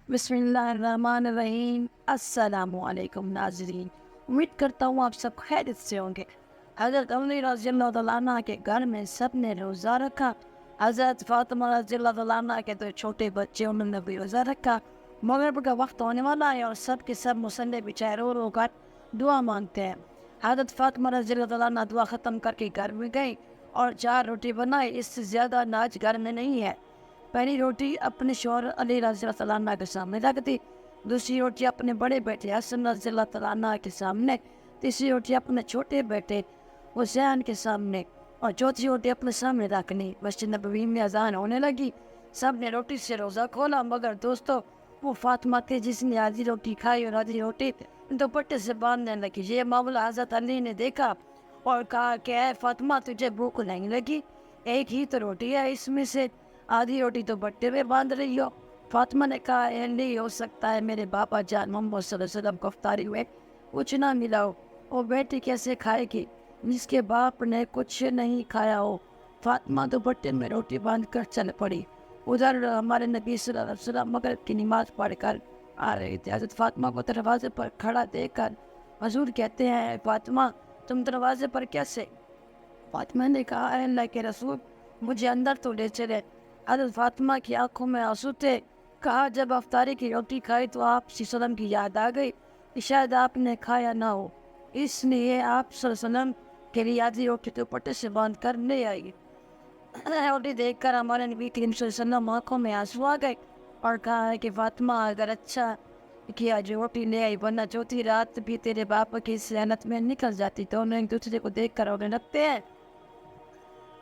بسم اللہ الرحمن الرحیم۔ السلام علیکم ناظرین، امید کرتا ہوں آپ سب خیریت سے ہوں گے۔ حضرت علی رضی اللہ تعالیٰ عنہ کے گھر میں سب نے روزہ رکھا۔ حضرت فاطمہ رضی اللہ تعالیٰ عنہ کے دو چھوٹے بچے، انہوں نے بھی روزہ رکھا۔ مغرب کا وقت ہونے والا ہے اور سب کے سب مصلی بچھائے رو رو کر دعا مانگتے ہیں۔ حضرت فاطمہ رضی اللہ تعالیٰ عنہ دعا ختم کر کے گھر میں گئی اور 4 روٹی بنائی، اس سے زیادہ اناج گھر میں نہیں ہے۔ پہلی روٹی اپنے شوہر علی رضی اللہ تعالیٰ عنہ کے سامنے رکھ دی، دوسری روٹی اپنے بڑے بیٹے حسن رضی اللہ تعالیٰ عنہ کے سامنے، تیسری روٹی اپنے چھوٹے بیٹے حسین کے سامنے اور چوتھی روٹی اپنے سامنے رکھنی۔ مسجد نبوی میں اذان ہونے لگی، سب نے روٹی سے روزہ کھولا، مگر دوستو وہ فاطمہ تھی جس نے آدھی روٹی کھائی اور آدھی روٹی دوپٹے سے باندھنے لگی۔ یہ معاملہ حضرت علی نے دیکھا اور کہا کہ اے فاطمہ، تجھے بھوک نہیں لگی؟ ایک ہی تو روٹی ہے، اس میں سے آدھی روٹی تو بٹے میں باندھ رہی ہو۔ فاطمہ نے کہا اے نہیں ہو سکتا ہے، میرے باپا جان محمد صلی اللہ علیہ وسلم کو افطاری میں کچھ نہ ملا ہو، وہ بیٹی کیسے کھائے گی جس کے باپ نے کچھ نہیں کھایا ہو؟ فاطمہ دوپٹے میں روٹی باندھ کر چل پڑی۔ ادھر ہمارے نبی صلی اللہ علیہ وسلم مغرب کی نماز پڑھ کر آ رہے تھے۔ حضرت فاطمہ کو دروازے پر کھڑا دیکھ کر حضور کہتے ہیں اے فاطمہ، تم دروازے پر کیسے؟ فاطمہ نے کہا اے اللہ کے رسول، مجھے اندر تو لے چلے۔ حضرت فاطمہ کی آنکھوں میں آنسو تھے۔ کہا جب افطاری کی روٹی کھائی تو آپ صلی اللہ علیہ وسلم کی یاد آ گئی کہ شاید آپ نے کھایا نہ ہو، اس لیے آپ صلی اللہ علیہ وسلم کے لیے آدھی روٹی دوپٹے سے باندھ کر لے آئی۔ روٹی دیکھ کر ہمارے نبی کریم صلی اللہ علیہ وسلم آنکھوں میں آنسو آ گئے اور کہا ہے کہ فاطمہ اگر اچھا کیا جو روٹی لے آئی، ورنہ چوتھی رات بھی تیرے باپ کی صحنت میں نکل جاتی۔ تو انہوں ایک دوسرے کو دیکھ کر رونے لگتے ہیں۔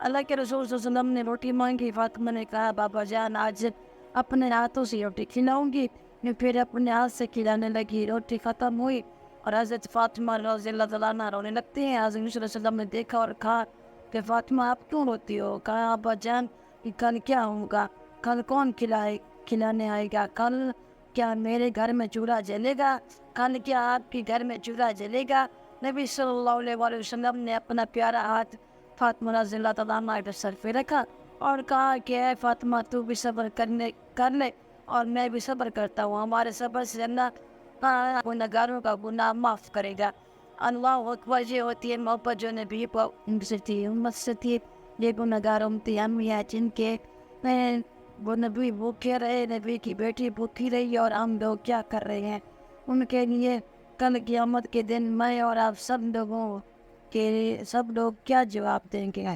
اللہ کے رسول صلی اللہ علیہ وسلم نے روٹی مانگی۔ فاطمہ نے کہا بابا جان آج اپنے ہاتھوں سے روٹی کھلاؤں گی۔ پھر اپنے ہاتھ سے کھلانے لگی، روٹی ختم ہوئی اور حضرت فاطمہ رضی اللہ تعالیٰ عنہ رونے لگتے ہیں۔ حضرت صلی اللہ علیہ وسلم نے دیکھا اور کہا کہ فاطمہ آپ کیوں روتی ہو؟ کہا ابا جان کہ کل کیا ہوگا، کل کون کھلانے آئے گا، کل کیا میرے گھر میں چولہا جلے گا، کل کیا آپ کے گھر میں چولہا جلے گا؟ نبی صلی اللہ علیہ وسلم نے اپنا پیارا ہاتھ فاطمہ رضی اللہ تعالیٰ عنہ کے سر پہ رکھا اور کہا کہ اے فاطمہ تو بھی صبر کر لے اور میں بھی صبر کرتا ہوں، ہمارے صبر سے اللہ گناہگاروں کا گناہ معاف کرے گا۔ اللہ اکبر، یہ ہوتی ہے محبت جو نبی سے تھی، امت سے تھی۔ یہ گناہگار امتی ہم ہیں جن کے وہ نبی بھوکے رہے، نبی کی بیٹی بھوکی رہی اور ہم لوگ کیا کر رہے ہیں؟ ان کے لیے کل قیامت کے دن میں اور آپ سب لوگ کیا جواب دیں گے؟